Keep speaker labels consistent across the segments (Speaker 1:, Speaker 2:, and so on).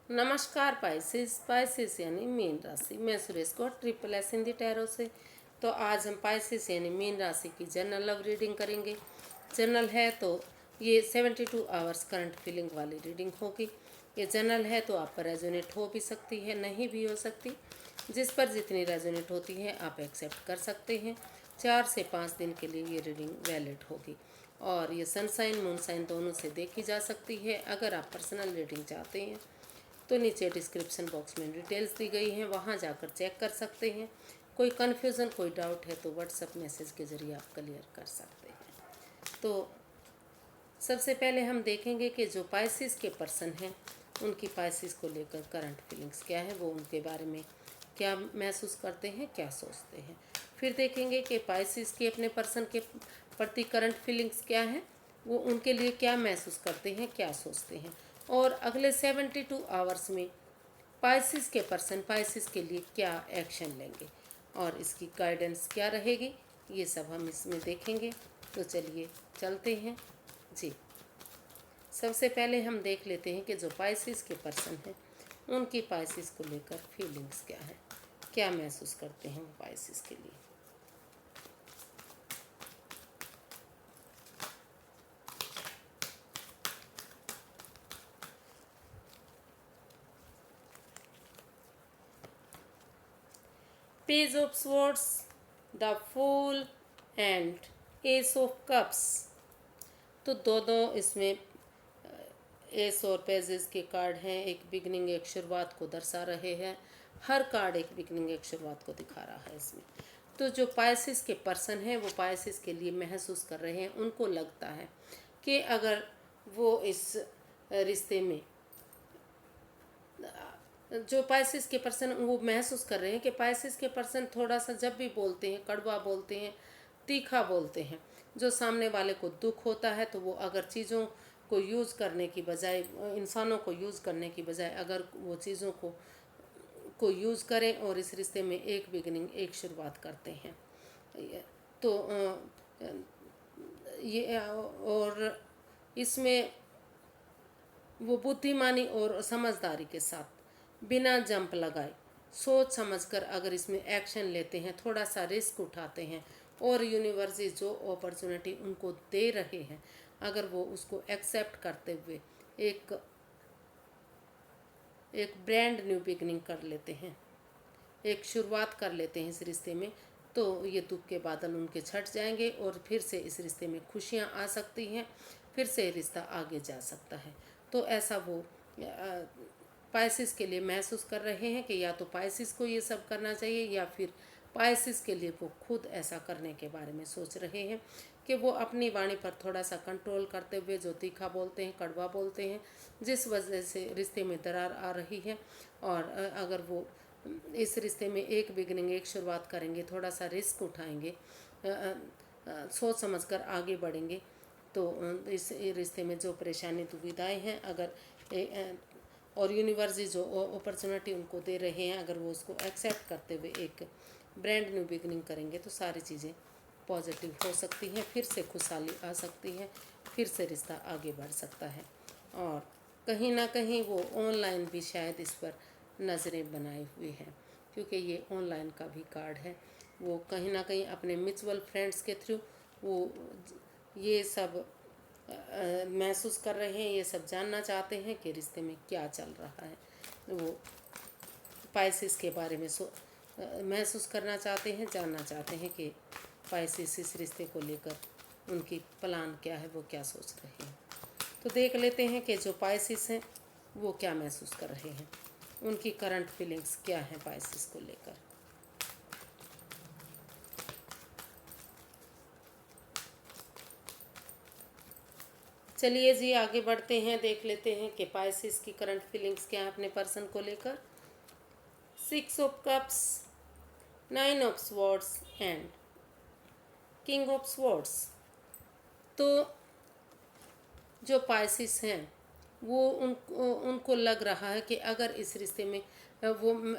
Speaker 1: नमस्कार पाइसेस यानी मीन राशि। मैं सुरेश को ट्रिपल एस हिंदी टैरो से। तो आज हम पाइसेस यानी मीन राशि की जनरल लव रीडिंग करेंगे। जनरल है तो ये 72 आवर्स करंट फीलिंग वाली रीडिंग होगी। ये जनरल है तो आप पर रेजोनेट हो भी सकती है, नहीं भी हो सकती। जिस पर जितनी रेजोनेट होती है आप एक्सेप्ट कर सकते हैं। 4 से 5 दिन के लिए ये रीडिंग वैलिड होगी और ये सनसाइन मूनसाइन दोनों से देखी जा सकती है। अगर आप पर्सनल रीडिंग चाहते हैं तो नीचे डिस्क्रिप्शन बॉक्स में डिटेल्स दी गई हैं, वहाँ जाकर चेक कर सकते हैं। कोई कन्फ्यूज़न कोई डाउट है तो व्हाट्सएप मैसेज के ज़रिए आप क्लियर कर सकते हैं। तो सबसे पहले हम देखेंगे कि जो पाइसिस के पर्सन हैं उनकी पाइसिस को लेकर करंट फीलिंग्स क्या है, वो उनके बारे में क्या महसूस करते हैं, क्या सोचते हैं। फिर देखेंगे कि पाइसिस के अपने पर्सन के प्रति करंट फीलिंग्स क्या है, वो उनके लिए क्या महसूस करते हैं, क्या सोचते हैं। और अगले 72 आवर्स में पाइसिस के पर्सन पाइसिस के लिए क्या एक्शन लेंगे और इसकी गाइडेंस क्या रहेगी, ये सब हम इसमें देखेंगे। तो चलिए चलते हैं जी। सबसे पहले हम देख लेते हैं कि जो पाइसिस के पर्सन हैं उनकी पाइसिस को लेकर फीलिंग्स क्या है, क्या महसूस करते हैं वो पाइसिस के लिए। Page of swords, the fool and ace of cups. तो दो इसमें एस और पेजेस के कार्ड हैं। एक बिगनिंग, एक शुरुआत को दर्शा रहे हैं। हर कार्ड एक बिगनिंग, एक शुरुआत को दिखा रहा है इसमें। तो जो पाइसिस के पर्सन हैं वो पाइसिस के लिए महसूस कर रहे हैं। उनको लगता है कि अगर वो इस रिश्ते में, जो पाइसिस के पर्सन वो महसूस कर रहे हैं कि पाइसिस के पर्सन थोड़ा सा जब भी बोलते हैं कड़वा बोलते हैं, तीखा बोलते हैं। जो सामने वाले को दुख होता है तो वो अगर चीज़ों को यूज़ करने की बजाय, इंसानों को यूज़ करने की बजाय अगर वो चीज़ों को यूज़ करें और इस रिश्ते में एक बिगनिंग, एक शुरुआत करते हैं। तो ये और इसमें वो बुद्धिमानी और समझदारी के साथ बिना जंप लगाए सोच समझकर अगर इसमें एक्शन लेते हैं, थोड़ा सा रिस्क उठाते हैं और यूनिवर्स जो अपॉर्चुनिटी उनको दे रहे हैं अगर वो उसको एक्सेप्ट करते हुए एक एक ब्रांड न्यू बिगनिंग कर लेते हैं, एक शुरुआत कर लेते हैं इस रिश्ते में, तो ये दुख के बादल उनके छट जाएंगे और फिर से इस रिश्ते में खुशियाँ आ सकती हैं, फिर से रिश्ता आगे जा सकता है। तो ऐसा वो पाइसिस के लिए महसूस कर रहे हैं कि या तो पाइसिस को ये सब करना चाहिए या फिर पाइसिस के लिए वो खुद ऐसा करने के बारे में सोच रहे हैं कि वो अपनी वाणी पर थोड़ा सा कंट्रोल करते हुए जो तीखा बोलते हैं, कड़वा बोलते हैं, जिस वजह से रिश्ते में दरार आ रही है। और अगर वो इस रिश्ते में एक बिगनिंग, एक शुरुआत करेंगे, थोड़ा सा रिस्क उठाएंगे, सोच समझकर आगे बढ़ेंगे, तो इस रिश्ते में जो परेशानी दुविधाएं हैं अगर और यूनिवर्स जो अपॉर्चुनिटी उनको दे रहे हैं अगर वो उसको एक्सेप्ट करते हुए एक ब्रांड न्यू बिगनिंग करेंगे तो सारी चीज़ें पॉजिटिव हो सकती हैं, फिर से खुशहाली आ सकती है, फिर से रिश्ता आगे बढ़ सकता है। और कहीं ना कहीं वो ऑनलाइन भी शायद इस पर नज़रें बनाए हुए हैं, क्योंकि ये ऑनलाइन का भी कार्ड है। वो कहीं ना कहीं अपने म्यूचुअल फ्रेंड्स के थ्रू वो ये सब महसूस कर रहे हैं, ये सब जानना चाहते हैं कि रिश्ते में क्या चल रहा है। वो पाइसिस के बारे में महसूस करना चाहते हैं, जानना चाहते हैं कि पाइसिस इस रिश्ते को लेकर उनकी प्लान क्या है, वो क्या सोच रहे हैं। तो देख लेते हैं कि जो पाइसिस हैं वो क्या महसूस कर रहे हैं, उनकी करंट फीलिंग्स क्या हैं पाइसिस को लेकर। चलिए जी आगे बढ़ते हैं, देख लेते हैं कि पाइसिस की करंट फीलिंग्स क्या है अपने पर्सन को लेकर। 6 of cups, 9 of swords and king of swords. तो जो पाइसिस हैं वो उनको लग रहा है कि अगर इस रिश्ते में वो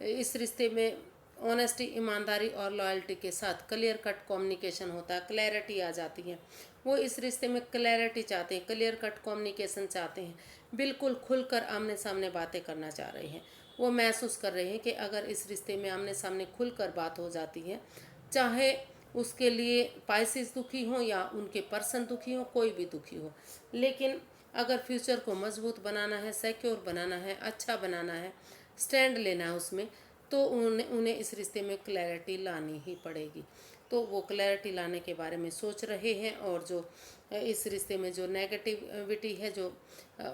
Speaker 1: इस रिश्ते में ऑनेस्टी, ईमानदारी और लॉयल्टी के साथ क्लियर कट कम्युनिकेशन होता है, क्लैरिटी आ जाती है। वो इस रिश्ते में क्लैरिटी चाहते हैं, क्लियर कट कम्युनिकेशन चाहते हैं, बिल्कुल खुलकर आमने सामने बातें करना चाह रहे हैं। वो महसूस कर रहे हैं कि अगर इस रिश्ते में आमने सामने खुलकर बात हो जाती है, चाहे उसके लिए पाइसेस दुखी हो या उनके पर्सन दुखी हो, कोई भी दुखी हो, लेकिन अगर फ्यूचर को मजबूत बनाना है, सिक्योर बनाना है, अच्छा बनाना है, स्टैंड लेना है उसमें, तो उन्हें उन्हें इस रिश्ते में क्लैरिटी लानी ही पड़ेगी। तो वो क्लैरिटी लाने के बारे में सोच रहे हैं। और जो इस रिश्ते में जो नेगेटिविटी है, जो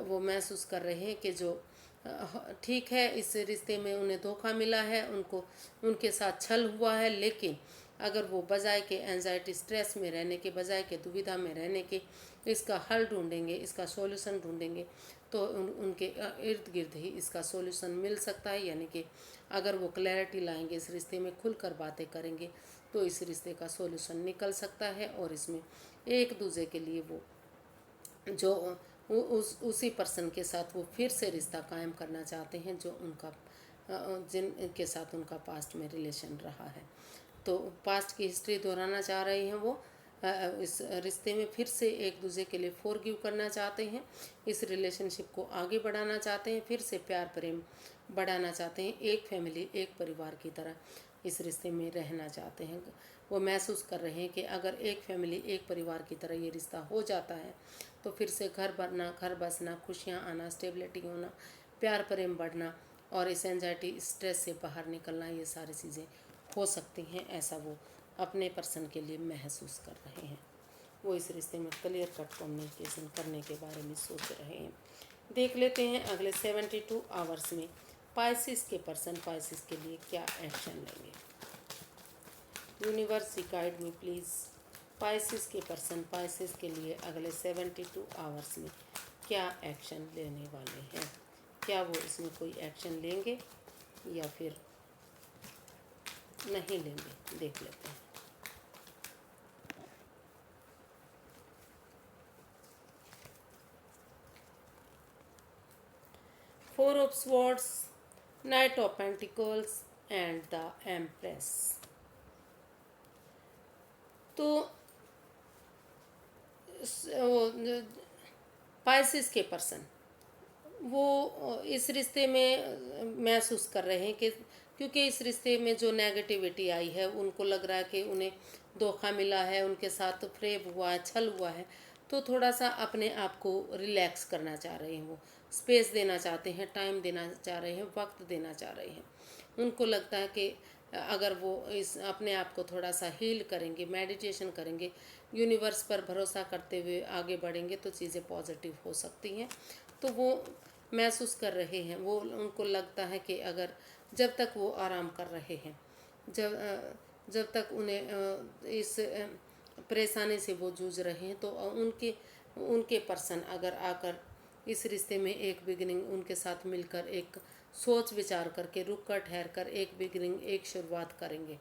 Speaker 1: वो महसूस कर रहे हैं कि जो ठीक है, इस रिश्ते में उन्हें धोखा मिला है, उनको उनके साथ छल हुआ है, लेकिन अगर वो बजाय के एंजाइटी स्ट्रेस में रहने के, बजाय के दुविधा में रहने के, इसका हल ढूंढेंगे, इसका सॉल्यूशन ढूंढेंगे, तो उनके इर्द गिर्द ही इसका सॉल्यूशन मिल सकता है। यानी कि अगर वो क्लैरिटी लाएंगे, इस रिश्ते में खुलकर बातें करेंगे, तो इस रिश्ते का सॉल्यूशन निकल सकता है। और इसमें एक दूसरे के लिए वो जो उसी पर्सन के साथ वो फिर से रिश्ता कायम करना चाहते हैं, जो उनका जिनके साथ उनका पास्ट में रिलेशन रहा है। तो पास्ट की हिस्ट्री दोहराना चाह रहे हैं वो, इस रिश्ते में फिर से एक दूसरे के लिए फॉरगिव करना चाहते हैं, इस रिलेशनशिप को आगे बढ़ाना चाहते हैं, फिर से प्यार प्रेम बढ़ाना चाहते हैं, एक फैमिली, एक परिवार की तरह इस रिश्ते में रहना चाहते हैं। वो महसूस कर रहे हैं कि अगर एक फैमिली, एक परिवार की तरह ये रिश्ता हो जाता है, तो फिर से घर बनना, घर बसना, खुशियाँ आना, स्टेबिलिटी होना, प्यार प्रेम बढ़ना और इस एंजाइटी स्ट्रेस से बाहर निकलना, ये सारी चीज़ें हो सकती हैं। ऐसा वो अपने पर्सन के लिए महसूस कर रहे हैं। वो इस रिश्ते में क्लियर कट कम्युनिकेशन करने के बारे में सोच रहे हैं। देख लेते हैं अगले 72 आवर्स में पाइसिस के पर्सन पाइसिस के लिए क्या एक्शन लेंगे। Universe guide me please, Pisces के पर्सन पाइसिस के लिए अगले 72 आवर्स में क्या एक्शन लेने वाले हैं। क्या वो इसमें कोई एक्शन लेंगे या फिर नहीं लेंगे, देख लेते हैं। Four of swords, night of pentacles and the empress. तो पाइसिस के पर्सन वो इस रिश्ते में महसूस कर रहे हैं कि क्योंकि इस रिश्ते में जो नेगेटिविटी आई है, उनको लग रहा है कि उन्हें धोखा मिला है, उनके साथ फ्रेब हुआ है, छल हुआ है, तो थोड़ा सा अपने आप को रिलैक्स करना चाह रहे हैं। वो स्पेस देना चाहते हैं, टाइम देना चाह रहे हैं, वक्त देना चाह रहे हैं। उनको लगता है कि अगर वो इस अपने आप को थोड़ा सा हील करेंगे, मेडिटेशन करेंगे, यूनिवर्स पर भरोसा करते हुए आगे बढ़ेंगे, तो चीज़ें पॉजिटिव हो सकती हैं। तो वो महसूस कर रहे हैं, वो उनको लगता है कि अगर जब तक वो आराम कर रहे हैं, जब तक उन्हें इस परेशानी से वो जूझ रहे हैं, तो उनके उनके पर्सन अगर आकर इस रिश्ते में एक बिगिनिंग उनके साथ मिलकर एक सोच विचार करके, रुक कर ठहर कर एक बिगिनिंग, एक शुरुआत करेंगे।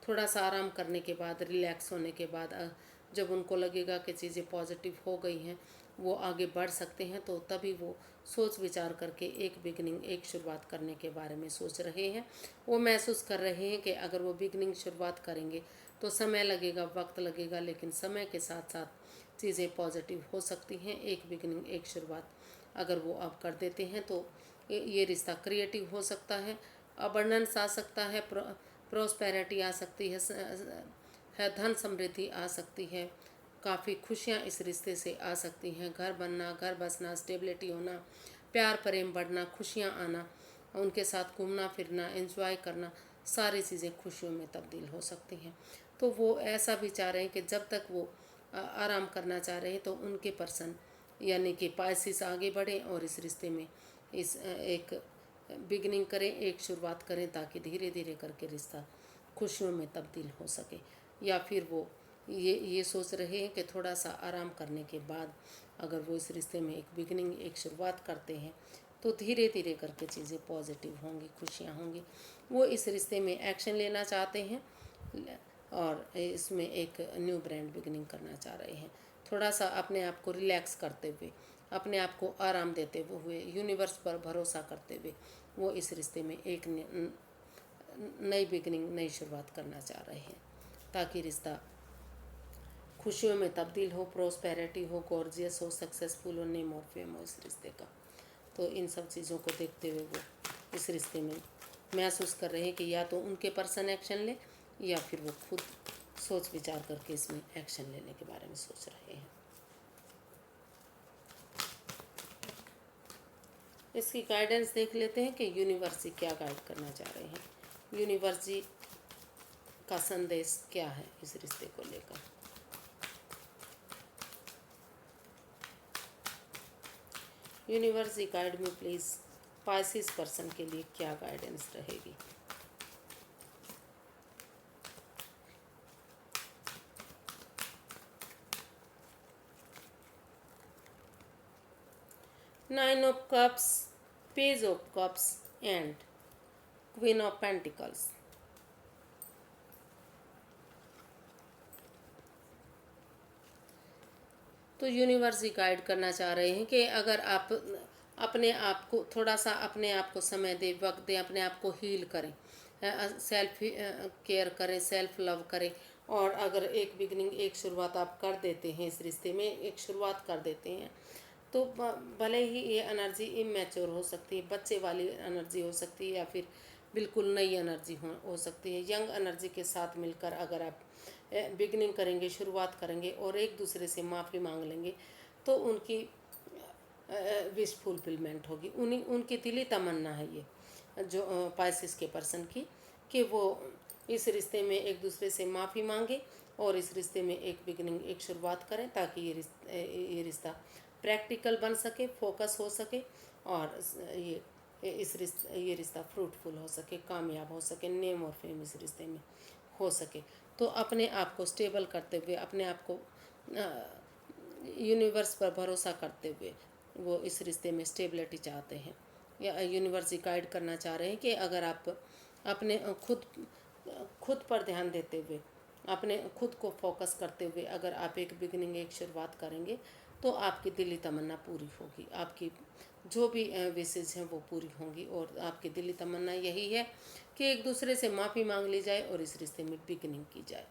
Speaker 1: थोड़ा सा आराम करने के बाद, रिलैक्स होने के बाद, जब उनको लगेगा कि चीज़ें पॉजिटिव हो गई हैं, वो आगे बढ़ सकते हैं, तो तभी वो सोच विचार करके एक बिगनिंग, एक शुरुआत करने के बारे में सोच रहे हैं। वो महसूस कर रहे हैं कि अगर वो बिगनिंग शुरुआत करेंगे तो समय लगेगा, वक्त लगेगा, लेकिन समय के साथ साथ चीज़ें पॉजिटिव हो सकती हैं। एक बिगनिंग, एक शुरुआत अगर वो अब कर देते हैं, तो ये रिश्ता क्रिएटिव हो सकता है, अबंडेंस आ सकता है, प्रोस्पेरिटी आ सकती है, धन समृद्धि आ सकती है, काफ़ी खुशियाँ इस रिश्ते से आ सकती हैं। घर बनना, घर बसना, स्टेबिलिटी होना, प्यार प्रेम बढ़ना, खुशियाँ आना, उनके साथ घूमना फिरना, एंजॉय करना, सारी चीज़ें खुशियों में तब्दील हो सकती हैं। तो वो ऐसा भी चाह रहे हैं कि जब तक वो आराम करना चाह रहे हैं, तो उनके पर्सन यानी कि पाइसिस आगे बढ़ें और इस रिश्ते में इस एक बिगनिंग करें, एक शुरुआत करें, ताकि धीरे धीरे करके रिश्ता खुशियों में तब्दील हो सके। या फिर वो ये सोच रहे हैं कि थोड़ा सा आराम करने के बाद अगर वो इस रिश्ते में एक बिगनिंग, एक शुरुआत करते हैं, तो धीरे धीरे करके चीज़ें पॉजिटिव होंगी, खुशियाँ होंगी। वो इस रिश्ते में एक्शन लेना चाहते हैं और इसमें एक न्यू ब्रांड बिगनिंग करना चाह रहे हैं। थोड़ा सा अपने आप को रिलैक्स करते हुए, अपने आप को आराम देते हुए, यूनिवर्स पर भरोसा करते हुए वो इस रिश्ते में एक नई बिगनिंग, नई शुरुआत करना चाह रहे हैं, ताकि रिश्ता खुशियों में तब्दील हो, प्रोस्पेरिटी हो, गॉर्जियस हो, सक्सेसफुल हो, नेम और फेम हो इस रिश्ते का। तो इन सब चीज़ों को देखते हुए वो इस रिश्ते में महसूस कर रहे हैं कि या तो उनके पर्सन एक्शन ले, या फिर वो खुद सोच विचार करके इसमें एक्शन लेने के बारे में सोच रहे हैं। इसकी गाइडेंस देख लेते हैं कि यूनिवर्स जी क्या गाइड करना चाह रहे हैं। यूनिवर्स जी का संदेश क्या है इस रिश्ते को लेकर। यूनिवर्स जी गाइड में प्लीज़ पाइसिस पर्सन के लिए क्या गाइडेंस रहेगी। Nine of cups, page of cups and queen of pentacles. तो यूनिवर्स ही गाइड करना चाह रहे हैं कि अगर आप अपने आप को थोड़ा सा, अपने आप को समय दें, वक्त दें, अपने आप को हील करें, सेल्फ केयर करें, सेल्फ लव करें। और अगर एक बिगनिंग, एक शुरुआत आप कर देते हैं इस रिश्ते में, एक शुरुआत कर देते हैं, तो भले ही ये एनर्जी इमेच्योर हो सकती है, बच्चे वाली एनर्जी हो सकती है, या फिर बिल्कुल नई एनर्जी हो सकती है। यंग एनर्जी के साथ मिलकर अगर आप बिगनिंग करेंगे, शुरुआत करेंगे और एक दूसरे से माफ़ी मांग लेंगे, तो उनकी विश फुलफिलमेंट होगी। उनकी दिली तमन्ना है ये जो पाइसिस के पर्सन की, कि वो इस रिश्ते में एक दूसरे से माफ़ी मांगे और इस रिश्ते में एक बिगनिंग, एक शुरुआत करें, ताकि ये रिश्ता प्रैक्टिकल बन सके, फोकस हो सके, और ये रिश्ता फ्रूटफुल हो सके, कामयाब हो सके, नेम और फेम इस रिश्ते में हो सके। तो अपने आप को स्टेबल करते हुए, अपने आप को यूनिवर्स पर भरोसा करते हुए वो इस रिश्ते में स्टेबिलिटी चाहते हैं, या यूनिवर्स गाइड करना चाह रहे हैं कि अगर आप अपने खुद पर ध्यान देते हुए, अपने खुद को फोकस करते हुए अगर आप एक बिगनिंग, एक शुरुआत करेंगे, तो आपकी दिली तमन्ना पूरी होगी। आपकी जो भी विशेष हैं वो पूरी होंगी, और आपकी दिली तमन्ना यही है कि एक दूसरे से माफ़ी मांग ली जाए और इस रिश्ते में बिगनिंग की जाए।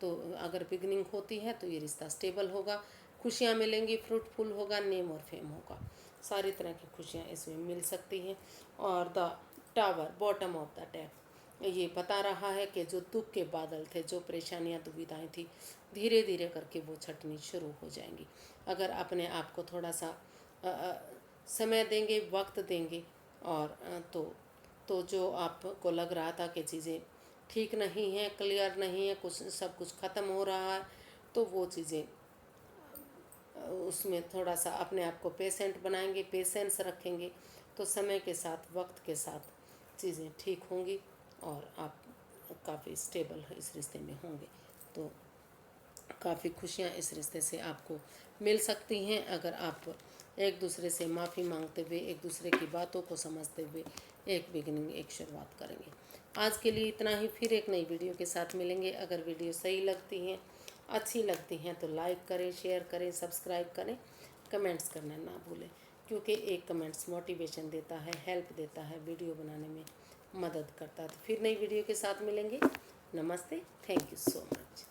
Speaker 1: तो अगर बिगनिंग होती है तो ये रिश्ता स्टेबल होगा, खुशियाँ मिलेंगी, फ्रूटफुल होगा, नेम और फेम होगा, सारी तरह की खुशियाँ इसमें मिल सकती हैं। और the tower, bottom of the deck, ये बता रहा है कि जो दुख के बादल थे, जो परेशानियां, दुविधाएं थी, धीरे धीरे करके वो छटनी शुरू हो जाएंगी। अगर अपने आप को थोड़ा सा समय देंगे, वक्त देंगे, और तो जो आपको लग रहा था कि चीज़ें ठीक नहीं हैं, क्लियर नहीं है, कुछ सब कुछ ख़त्म हो रहा है, तो वो चीज़ें उसमें थोड़ा सा अपने आप को पेशेंट बनाएंगे, पेशेंस रखेंगे, तो समय के साथ, वक्त के साथ चीज़ें ठीक होंगी और आप काफ़ी स्टेबल इस रिश्ते में होंगे। तो काफ़ी खुशियाँ इस रिश्ते से आपको मिल सकती हैं, अगर आप एक दूसरे से माफ़ी मांगते हुए, एक दूसरे की बातों को समझते हुए एक बिगिनिंग, एक शुरुआत करेंगे। आज के लिए इतना ही, फिर एक नई वीडियो के साथ मिलेंगे। अगर वीडियो सही लगती हैं, अच्छी लगती हैं, तो लाइक करें, शेयर करें, सब्सक्राइब करें, कमेंट्स करना ना भूलें, क्योंकि एक कमेंट्स मोटिवेशन देता है, हेल्प देता है, वीडियो बनाने में मदद करता है। तो फिर नई वीडियो के साथ मिलेंगे। नमस्ते, थैंक यू सो मच।